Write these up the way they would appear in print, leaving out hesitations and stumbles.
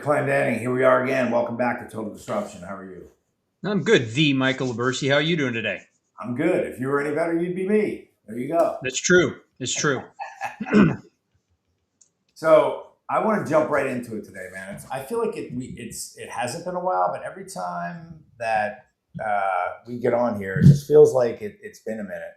Clendenning. Here we are again. Welcome back to Total Disruption. How are you? I'm good. The Michael Libercci. How are you doing today? I'm good. If you were any better, you'd be me. There you go. That's true. It's true. So I want to jump right into it today, man. I feel like it hasn't been a while, but every time that we get on here, it just feels like it's been a minute.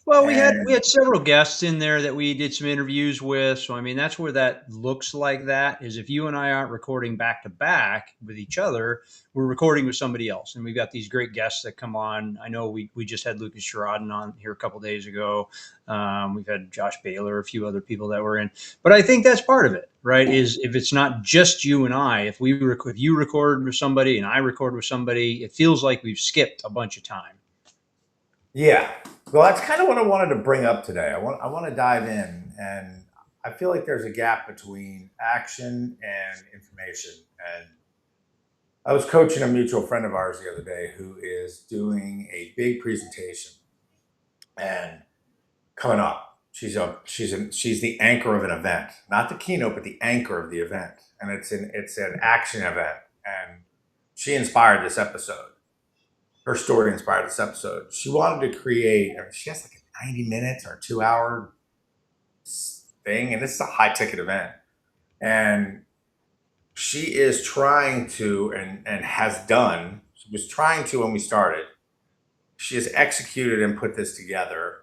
Well, we had several guests in there that we did some interviews with. So I mean, that's where that looks like that is if you and I aren't recording back to back with each other, we're recording with somebody else. And we've got these great guests that come on. I know we just had Lucas Sherrodden on here a couple of days ago. We've had Josh Baylor, a few other people that were in. But I think that's part of it, right? Is if it's not just you and I, if you record with somebody and I record with somebody, it feels like we've skipped a bunch of time. Yeah. Well, that's kind of what I wanted to bring up today. I want to dive in, and I feel like there's a gap between action and information. And I was coaching a mutual friend of ours the other day who is doing a big presentation and coming up. She's the anchor of an event, not the keynote, but the anchor of the event. And it's an action event. And she inspired this episode. Her story inspired this episode. She wanted to create, she has like a 90 minutes or 2 hour thing, and this is a high ticket event. And she is trying to, and has done, she was trying to when we started, she has executed and put this together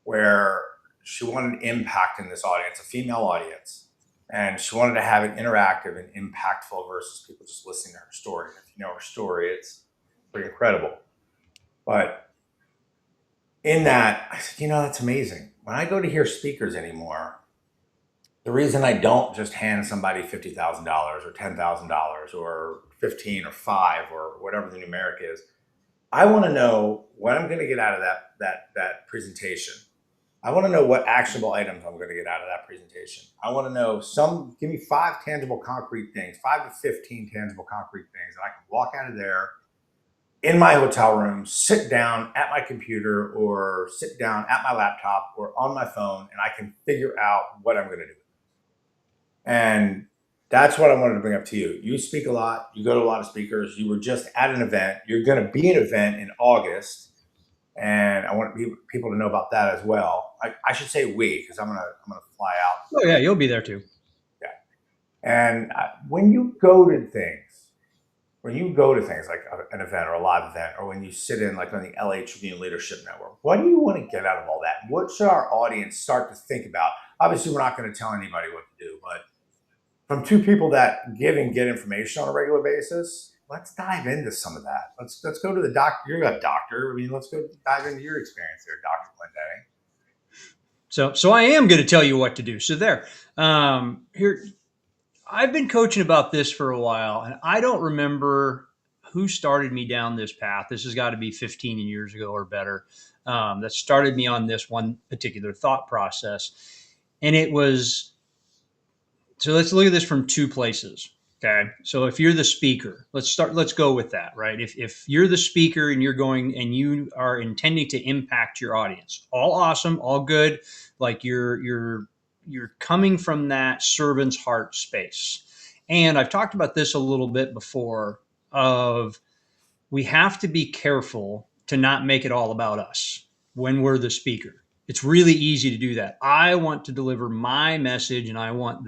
where she wanted impact in this audience, a female audience. And she wanted to have it interactive and impactful versus people just listening to her story. If you know her story, it's pretty incredible. But in that, I said, that's amazing. When I go to hear speakers anymore, the reason I don't just hand somebody $50,000 or $10,000 or 15 or 5 or whatever the numeric is, I want to know what I'm going to get out of that presentation. I want to know what actionable items I'm going to get out of that presentation. I want to know give me 5 tangible concrete things, 5 to 15 tangible concrete things that I can walk out of there in my hotel room, sit down at my computer or sit down at my laptop or on my phone, and I can figure out what I'm going to do. And that's what I wanted to bring up to you. You speak a lot. You go to a lot of speakers. You were just at an event. You're going to be at an event in August. And I want people to know about that as well. I should say we, because I'm gonna fly out. Oh yeah, you'll be there too. Yeah. And when you go to things like an event or a live event, or when you sit in like on the LA Tribune Leadership Network, what do you want to get out of all that? What should our audience start to think about? Obviously, we're not going to tell anybody what to do, but from two people that give and get information on a regular basis, let's dive into some of that. Let's go to the doctor. You're a doctor. I mean, let's go dive into your experience there, Dr. Clendenning. So I am going to tell you what to do. So here, I've been coaching about this for a while, and I don't remember who started me down this path. This has got to be 15 years ago or better. That started me on this one particular thought process. And it was, so let's look at this from 2 places. Okay. So if you're the speaker, let's go with that, right? If you're the speaker and you're going and you are intending to impact your audience, all awesome, all good. Like you're coming from that servant's heart space. And I've talked about this a little bit before of we have to be careful to not make it all about us when we're the speaker. It's really easy to do that. I want to deliver my message and I want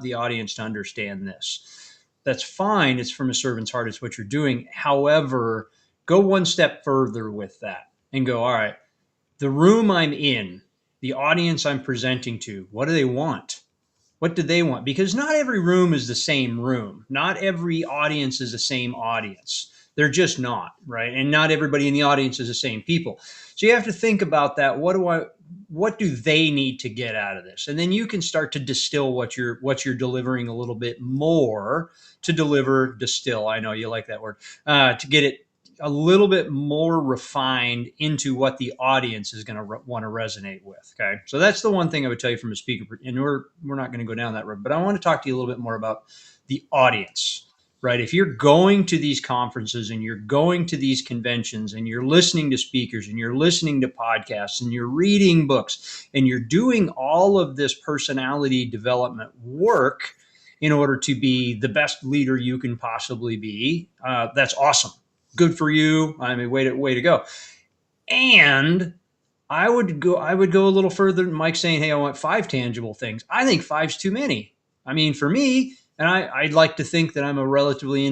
the audience to understand this. That's fine. It's from a servant's heart. It's what you're doing. However, go one step further with that and go, all right, the room I'm in, the audience I'm presenting to, what do they want? What do they want? Because not every room is the same room. Not every audience is the same audience. They're just not, right? And not everybody in the audience is the same people. So you have to think about that. What do they need to get out of this? And then you can start to distill what you're delivering a little bit more to distill. I know you like that word, to get it a little bit more refined into what the audience is going to want to resonate with. Okay. So that's the one thing I would tell you from a speaker, and we're not going to go down that road, but I want to talk to you a little bit more about the audience, right? If you're going to these conferences and you're going to these conventions and you're listening to speakers and you're listening to podcasts and you're reading books and you're doing all of this personality development work, in order to be the best leader you can possibly be. That's awesome. Good for you. I mean, way to go. And I would go a little further than Mike saying, hey, I want 5 tangible things. I think 5's too many. I mean, for me, and I'd like to think that I'm a relatively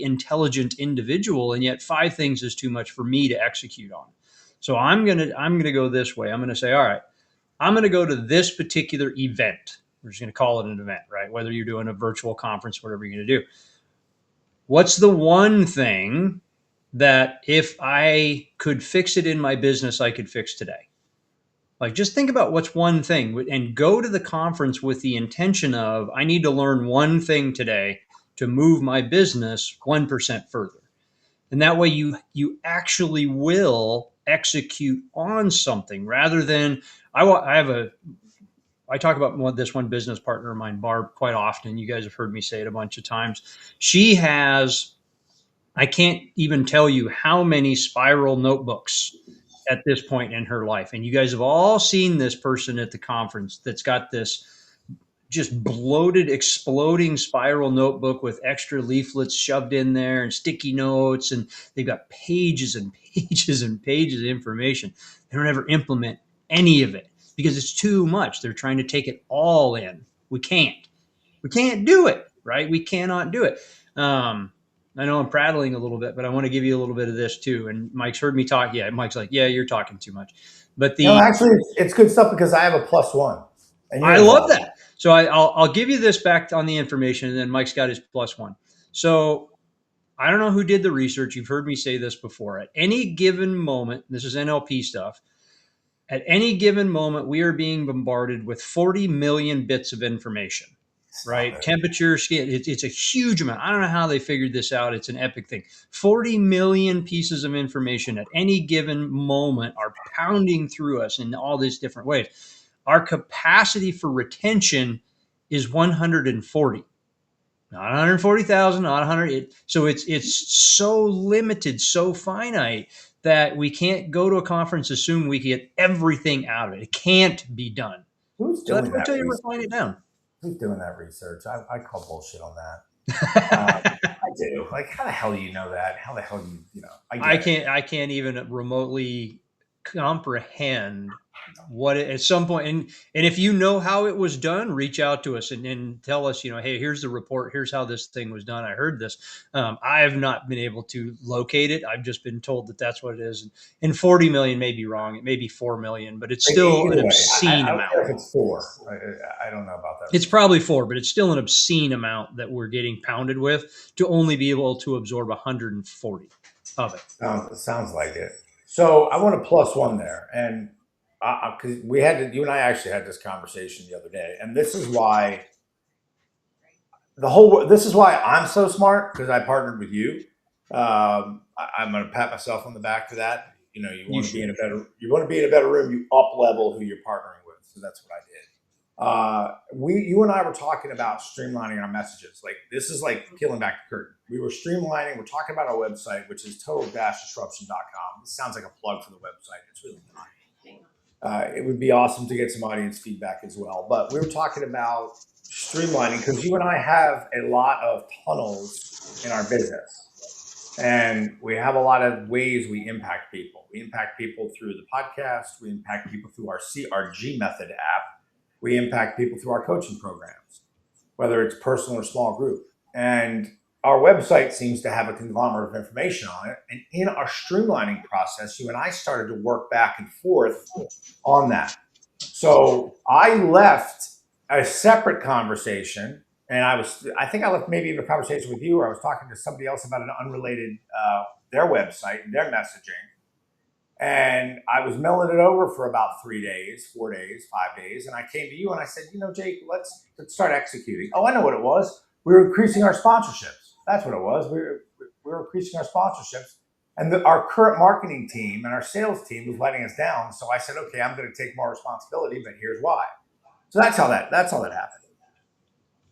intelligent individual, and yet 5 things is too much for me to execute on. So I'm gonna go this way. I'm gonna say, all right, I'm gonna go to this particular event. We're just gonna call it an event, right? Whether you're doing a virtual conference, whatever you're gonna do. What's the one thing that if I could fix it in my business, I could fix today? Like, just think about what's one thing and go to the conference with the intention of, I need to learn one thing today to move my business 1% further. And that way you actually will execute on something rather than, I talk about this one business partner of mine, Barb, quite often. You guys have heard me say it a bunch of times. She has, I can't even tell you how many spiral notebooks at this point in her life. And you guys have all seen this person at the conference that's got this just bloated, exploding spiral notebook with extra leaflets shoved in there and sticky notes. And they've got pages and pages and pages of information. They don't ever implement any of it because it's too much. They're trying to take it all in. We can't. We can't do it, right? We cannot do it. I know I'm prattling a little bit, but I want to give you a little bit of this too. And Mike's heard me talk. Yeah, Mike's like, yeah, you're talking too much. But Actually, it's good stuff because I have a +1, and you're I love involved. that. So I'll give you this back on the information, and then Mike's got his +1. So I don't know who did the research. You've heard me say this before. At any given moment, this is NLP stuff. At any given moment, we are being bombarded with 40 million bits of information. Right? Temperature, skin, it's a huge amount. I don't know how they figured this out. It's an epic thing. 40 million pieces of information at any given moment are pounding through us in all these different ways. Our capacity for retention is 140, not 140,000, not 100. So it's so limited, so finite that we can't go to a conference, assume we get everything out of it. It can't be done. Who's So that's doing what I that tell you, research? refine it down. Who's doing that research? I call bullshit on that. I do. Like, how the hell do you know that? How the hell do you know? I can't even remotely comprehend what it, at some point, and if you know how it was done, reach out to us and tell us, hey, here's the report, here's how this thing was done. I heard this. I have not been able to locate it. I've just been told that that's what it is. And 40 million may be wrong. It may be 4 million, but it's still an Either way, obscene I don't amount. care if it's 4. I don't know about that. It's probably 4, but it's still an obscene amount that we're getting pounded with to only be able to absorb 140 of it. Sounds like it. So I want a +1 there, and because you and I actually had this conversation the other day, and this is why this is why I'm so smart, because I partnered with you. I'm going to pat myself on the back for that. You want to be in a better room. You up level who you're partnering with. So that's what I did. You and I were talking about streamlining our messages. Like, this is like peeling back the curtain. We were streamlining. We're talking about our website, which is total-disruption.com. This sounds like a plug for the website. It's really not. It would be awesome to get some audience feedback as well. But we were talking about streamlining because you and I have a lot of tunnels in our business. And we have a lot of ways we impact people. We impact people through the podcast. We impact people through our CRG Method app. We impact people through our coaching programs, whether it's personal or small group. And our website seems to have a conglomerate of information on it. And in our streamlining process, you and I started to work back and forth on that. So I left a separate conversation, and I think I left maybe in a conversation with you, or I was talking to somebody else about an unrelated, their website and their messaging. And I was milling it over for about 3 days, 4 days, 5 days. And I came to you and I said, Jake, let's start executing. Oh, I know what it was. We were increasing our sponsorships. That's what it was. We were increasing our sponsorships. And our current marketing team and our sales team was letting us down. So I said, okay, I'm going to take more responsibility, but here's why. So that's how that happened.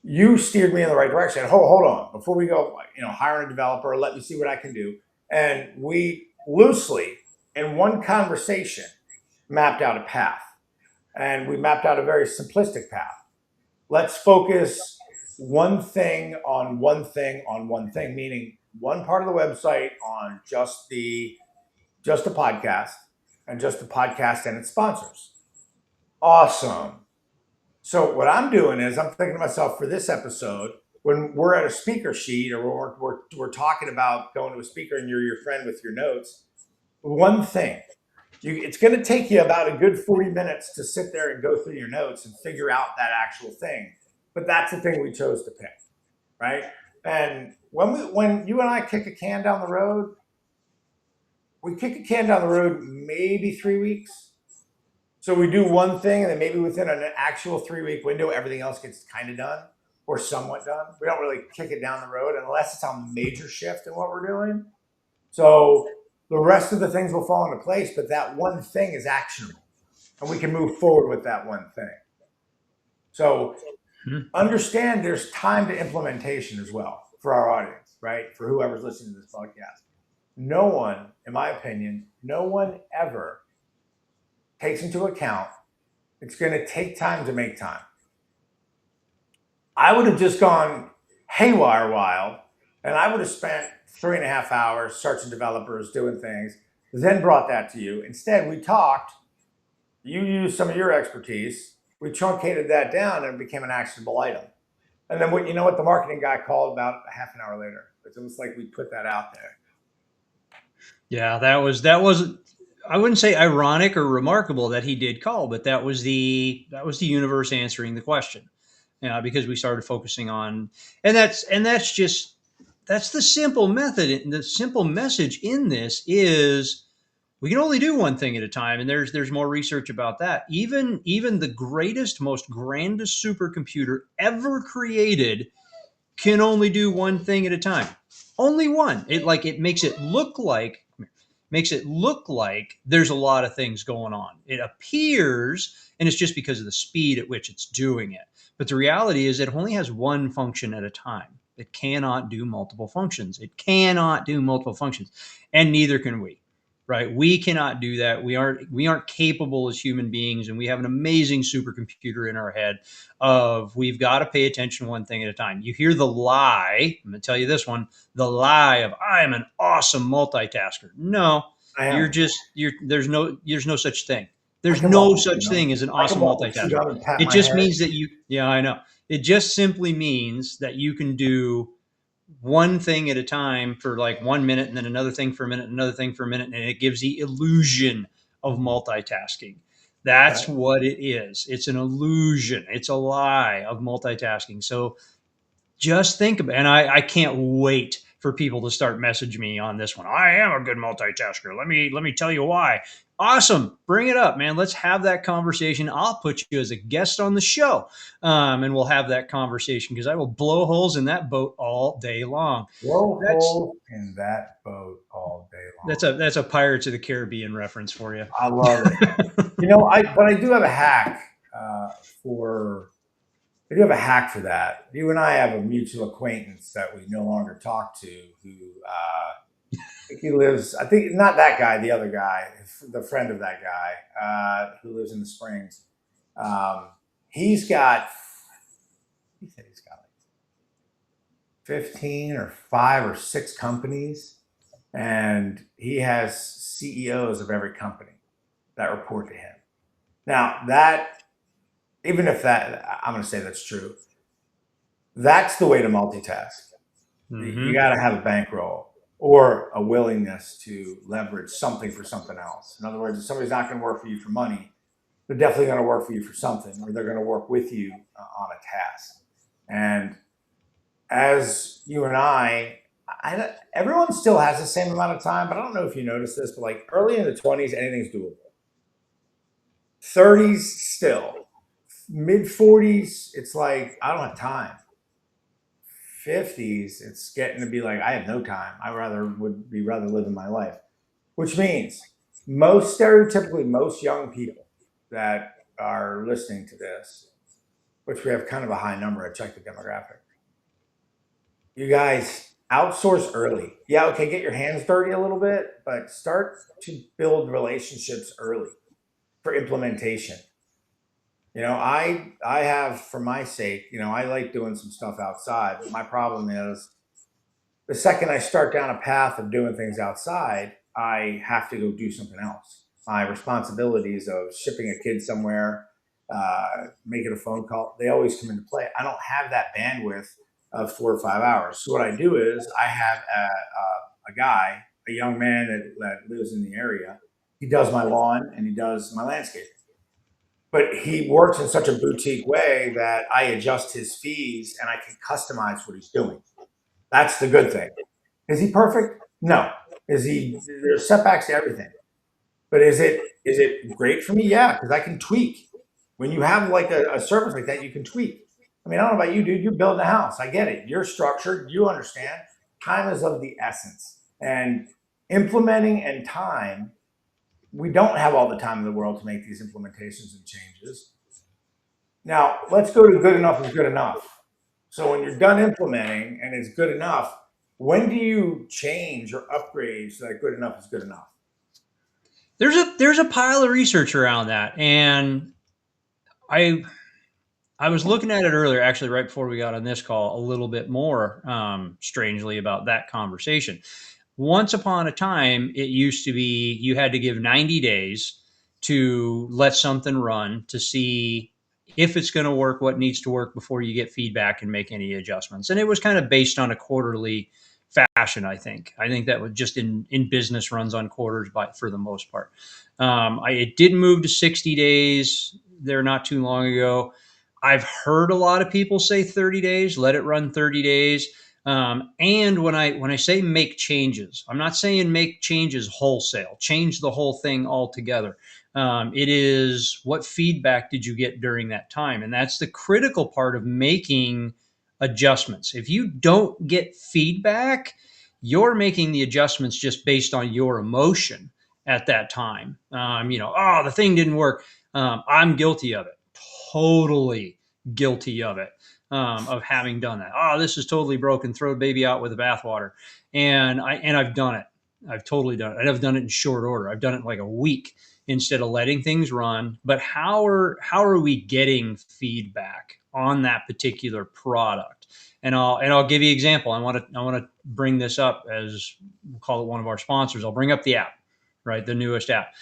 You steered me in the right direction. Hold on. Before we go, hiring a developer, let me see what I can do. And we loosely, in one conversation, mapped out a path. And we mapped out a very simplistic path. Let's focus one thing on one thing on one thing, meaning one part of the website on just the podcast and just the podcast and its sponsors. Awesome. So what I'm doing is I'm thinking to myself for this episode, when we're at a speaker sheet or we're talking about going to a speaker and you're your friend with your notes, one thing. It's going to take you about a good 40 minutes to sit there and go through your notes and figure out that actual thing. But that's the thing we chose to pick, right? And when you and I kick a can down the road, we kick a can down the road maybe 3 weeks. So we do one thing, and then maybe within an actual 3 week window, everything else gets kind of done or somewhat done. We don't really kick it down the road unless it's a major shift in what we're doing. So the rest of the things will fall into place, but that one thing is actionable, and we can move forward with that one thing. So understand there's time to implementation as well for our audience, right? For whoever's listening to this podcast. No one, in my opinion, no one ever takes into account it's going to take time to make time. I would have just gone haywire wild, and I would have spent 3.5 hours searching developers, doing things, then brought that to you. Instead, we talked, you used some of your expertise, we truncated that down, and it became an actionable item. And then what, you know what the marketing guy called about a half an hour later? It's almost like we put that out there. Yeah, that was I wouldn't say ironic or remarkable that he did call, but that was the universe answering the question. Because we started focusing on, and that's just that's the simple method. And the simple message in this is we can only do one thing at a time, and there's more research about that. Even the greatest, most grandest supercomputer ever created can only do one thing at a time. Only one. It makes it look like there's a lot of things going on. It appears, and it's just because of the speed at which it's doing it. But the reality is it only has one function at a time. It cannot do multiple functions. It cannot do multiple functions. And neither can we. Right? We cannot do that. We aren't capable as human beings, and we have an amazing supercomputer in our head of we've got to pay attention one thing at a time. You hear the lie. I'm going to tell you this one, the lie of I am an awesome multitasker. No, I am. there's no such thing. I There's can no walk the such suit on. thing as an I can awesome walk the suit multitasker. on and pat It my just head. means that yeah, I know. It just simply means that you can do one thing at a time for like 1 minute and then another thing for a minute, another thing for a minute, and it gives the illusion of multitasking. That's Okay. what it is. It's an illusion. It's a lie of multitasking. So just think about it. And I can't wait for people to start messaging me on this one. I am a good multitasker. Let me tell you why. Awesome. Bring it up, man. Let's have that conversation. I'll put you as a guest on the show. And we'll have that conversation because I will blow holes in that boat all day long. Blow That's holes in that boat all day long. that's a Pirates of the Caribbean reference for you. I love it. But I do have a hack for I do have a hack for that. You and I have a mutual acquaintance that we no longer talk to who he lives, I think not that guy, the other guy, the friend of that guy who lives in the Springs. Um, he's got, he said he's got like 15 or 5 or 6 companies, and he has CEOs of every company that report to him. Now, that, even if that, I'm going to say that's true, that's the way to multitask. You got to have a bankroll or a willingness to leverage something for something else. In other words, if somebody's not going to work for you for money, they're definitely going to work for you for something, or they're going to work with you on a task. And as you and everyone still has the same amount of time, but I don't know if you noticed this, but like early in the 20s, anything's doable. 30s still. Mid 40s, it's like, I don't have time. 50s, it's getting to be like, I have no time. I would be rather living my life, which means stereotypically, most young people that are listening to this, which we have kind of a high number. I checked the demographic. You guys outsource early. Yeah, okay, get your hands dirty a little bit, but start to build relationships early for implementation. I have, for my sake, I like doing some stuff outside, but my problem is the second I start down a path of doing things outside, I have to go do something else. My responsibilities of shipping a kid somewhere, making a phone call, they always come into play. I don't have that bandwidth of 4 or 5 hours. So what I do is I have a guy, a young man that lives in the area. He does my lawn and he does my landscape, but he works in such a boutique way that I adjust his fees and I can customize what he's doing. That's the good thing. Is he perfect? No. Is he? There's setbacks to everything. But is it great for me? Yeah, because I can tweak. When you have like a service like that, you can tweak. I mean, I don't know about you, dude. You're building a house. I get it. You're structured. You understand. Time is of the essence. And implementing and time, we don't have all the time in the world to make these implementations and changes. Now, let's go to good enough is good enough. So when you're done implementing and it's good enough, when do you change or upgrade so that good enough is good enough? There's a pile of research around that, and I I was looking at it earlier, actually, right before we got on this call, a little bit more strangely about that conversation. Once upon a time, it used to be you had to give 90 days to let something run to see if it's going to work, what needs to work before you get feedback and make any adjustments. And it was kind of based on a quarterly fashion, I think. I think that was just in business runs on quarters for the most part. It did move to 60 days there not too long ago. I've heard a lot of people say 30 days, let it run 30 days. And when I say make changes, I'm not saying make changes wholesale, change the whole thing altogether. It is what feedback did you get during that time? And that's the critical part of making adjustments. If you don't get feedback, you're making the adjustments just based on your emotion at that time. Oh, the thing didn't work. I'm guilty of it. Totally guilty of it, of having done that. Oh, this is totally broken. Throw the baby out with the bathwater. And I've done it. I've totally done it. And I've done it in short order. I've done it in like a week instead of letting things run. But how are we getting feedback on that particular product? And I'll give you an example. I want to bring this up as we'll call it one of our sponsors. I'll bring up the app, right? The newest app.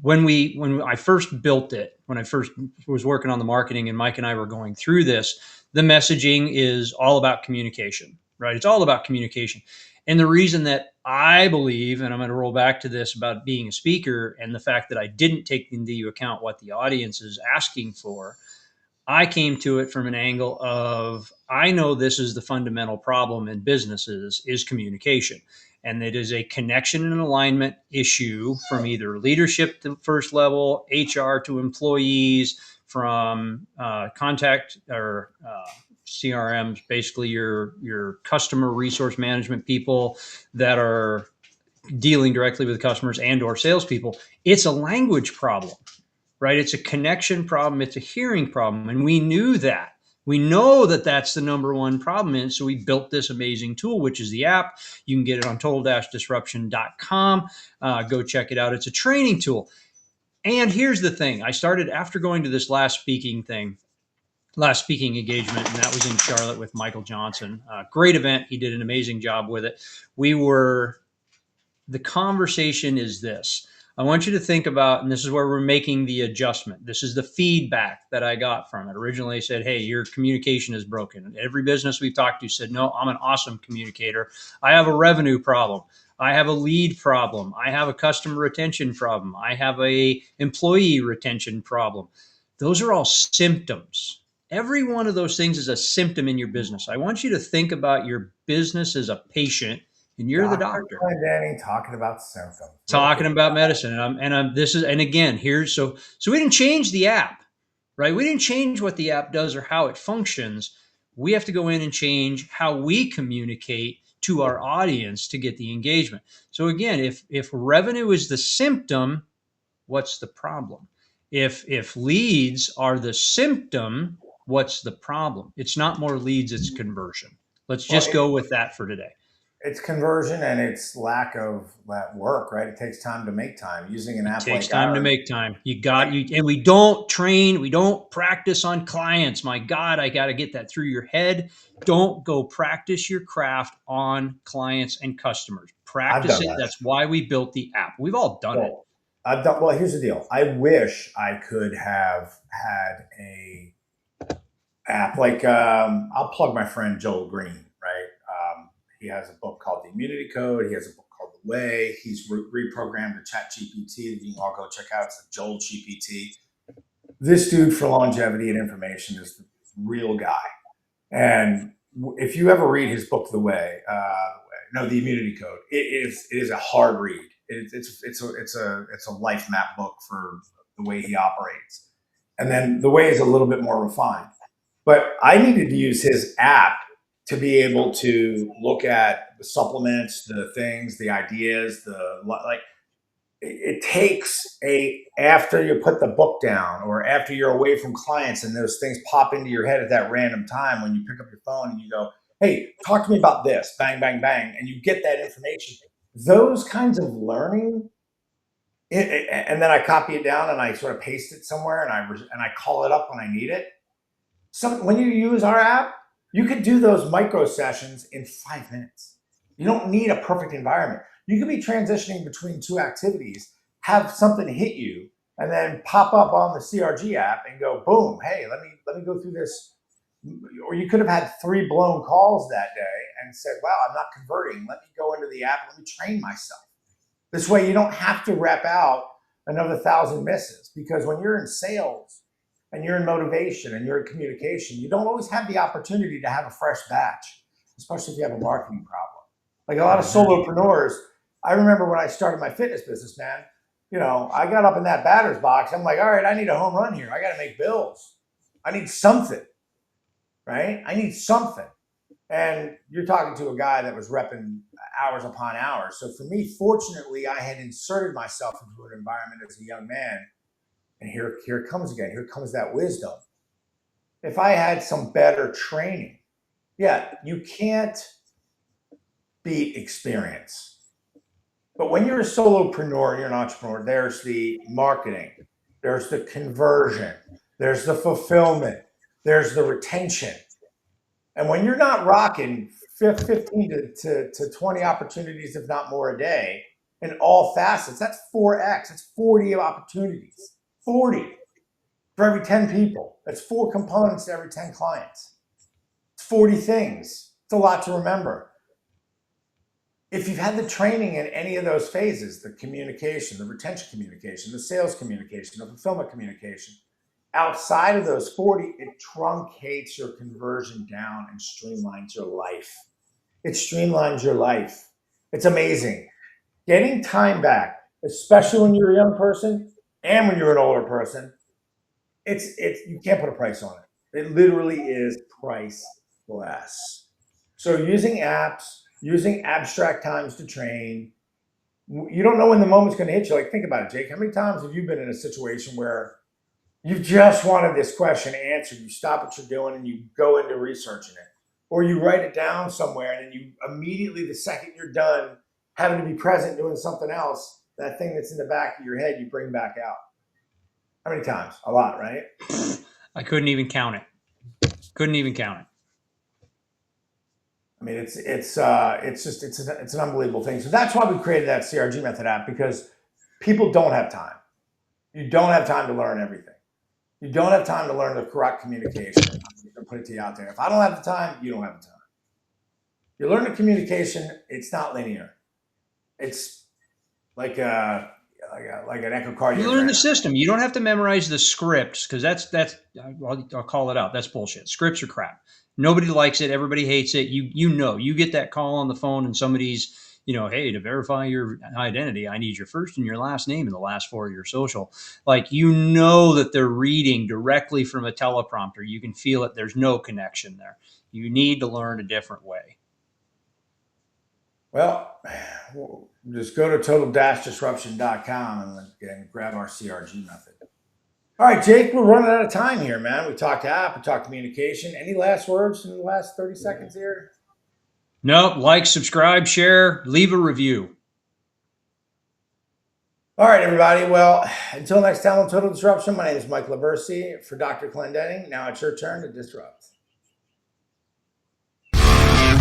When I first built it, when I first was working on the marketing and Mike and I were going through this, the messaging is all about communication, right? It's all about communication. And the reason that I believe, and I'm going to roll back to this about being a speaker and the fact that I didn't take into account what the audience is asking for, I came to it from an angle of I know this is the fundamental problem in businesses is communication. And it is a connection and alignment issue from either leadership to first level, HR to employees, from contact or CRMs, basically your customer resource management people that are dealing directly with customers and or salespeople. It's a language problem, right? It's a connection problem. It's a hearing problem. And we knew that. We know that that's the number one problem. And so we built this amazing tool, which is the app. You can get it on total-disruption.com. Go check it out. It's a training tool. And here's the thing. I started after going to this last speaking engagement, and that was in Charlotte with Michael Johnson. Great event. He did an amazing job with it. The conversation is this. I want you to think about, and this is where we're making the adjustment. This is the feedback that I got from it. Originally, I said, hey, your communication is broken. Every business we've talked to said, no, I'm an awesome communicator. I have a revenue problem. I have a lead problem. I have a customer retention problem. I have a employee retention problem. Those are all symptoms. Every one of those things is a symptom in your business. I want you to think about your business as a patient and you're the Dr. doctor Clendenning talking about symptoms. Look talking at about medicine. And I'm this is, and again, here's, so we didn't change the app, right? We didn't change what the app does or how it functions. We have to go in and change how we communicate to our audience to get the engagement. So again, if revenue is the symptom, what's the problem? If leads are the symptom, what's the problem? It's not more leads, it's conversion. Let's well, just go with that for today. It's conversion and it's lack of that work, right? It takes time to make time. Using an It app takes like time to ours, make time. You got right? you, and we don't train, we don't practice on clients. My God, I got to get that through your head. Don't go practice your craft on clients and customers. I've Practice done it. that. That's why we built the app. We've all done it. Well, I've done. Well, here's the deal. I wish I could have had a app like I'll plug my friend Joel Green, right? He has a book called The Immunity Code. He has a book called The Way. He's reprogrammed the Chat GPT that you can all go check out. It's the Joel GPT. This dude for longevity and information is the real guy. And if you ever read his book, no, The Immunity Code, it is a hard read. It's a life map book for the way he operates. And then The Way is a little bit more refined. But I needed to use his app to be able to look at the supplements, the things, the ideas, the like. It takes a after you put the book down or after you're away from clients and those things pop into your head at that random time when you pick up your phone and you go, hey, talk to me about this, bang, bang, bang, and you get that information. Those kinds of learning, and then I copy it down and I sort of paste it somewhere and I call it up when I need it. When you use our app, you could do those micro sessions in 5 minutes. You don't need a perfect environment. You could be transitioning between two activities, have something hit you, and then pop up on the CRG app and go, boom, hey, let me go through this. Or you could have had 3 blown calls that day and said, wow, I'm not converting. Let me go into the app and let me train myself. This way you don't have to rep out another 1,000 misses, because when you're in sales and you're in motivation and you're in communication, you don't always have the opportunity to have a fresh batch, especially if you have a marketing problem. Like a lot of solopreneurs, I remember when I started my fitness business, man, I got up in that batter's box. I'm like, all right, I need a home run here. I got to make bills. I need something, right? I need something. And you're talking to a guy that was repping hours upon hours. So for me, fortunately, I had inserted myself into an environment as a young man. And here it comes again. Here comes that wisdom. If I had some better training, yeah, you can't beat experience. But when you're a solopreneur, you're an entrepreneur, there's the marketing, there's the conversion, there's the fulfillment, there's the retention. And when you're not rocking 15 to 20 opportunities, if not more a day, in all facets, that's 4x. That's 40 opportunities. 40 for every 10 people. That's 4 components to every 10 clients. It's 40 things. It's a lot to remember. If you've had the training in any of those phases, the communication, the retention communication, the sales communication, the fulfillment communication, outside of those 40, it truncates your conversion down and streamlines your life. It streamlines your life. It's amazing. Getting time back, especially when you're a young person and when you're an older person, it's you can't put a price on it. It literally is priceless. So using apps, using abstract times to train, you don't know when the moment's going to hit you. Like, think about it, Jake. How many times have you been in a situation where you just wanted this question answered? You stop what you're doing and you go into researching it, or you write it down somewhere, and then you immediately, the second you're done having to be present doing something else, that thing that's in the back of your head, you bring back out. How many times? A lot, right? I couldn't even count it. Couldn't even count it. I mean, it's an unbelievable thing. So that's why we created that CRG method app, because people don't have time. You don't have time to learn everything. You don't have time to learn the correct communication. I'm put it to you out there. If I don't have the time, you don't have the time. You learn the communication. It's not linear. It's like like an You learn the echocardiogram. system. You don't have to memorize the scripts, because I'll call it out. That's bullshit. Scripts are crap. Nobody likes it. Everybody hates it. You get that call on the phone and somebody's, hey, to verify your identity, I need your first and your last name and the last 4 of your social. Like, that they're reading directly from a teleprompter. You can feel it. There's no connection there. You need to learn a different way. Well, just go to total-disruption.com and grab our CRG method. All right, Jake, we're running out of time here, man. We talked app, we talked communication. Any last words in the last 30 seconds here? Nope. Like, subscribe, share, leave a review. All right, everybody. Well, until next time on Total Disruption, my name is Michael Libercci for Dr. Clendenning. Now it's your turn to disrupt.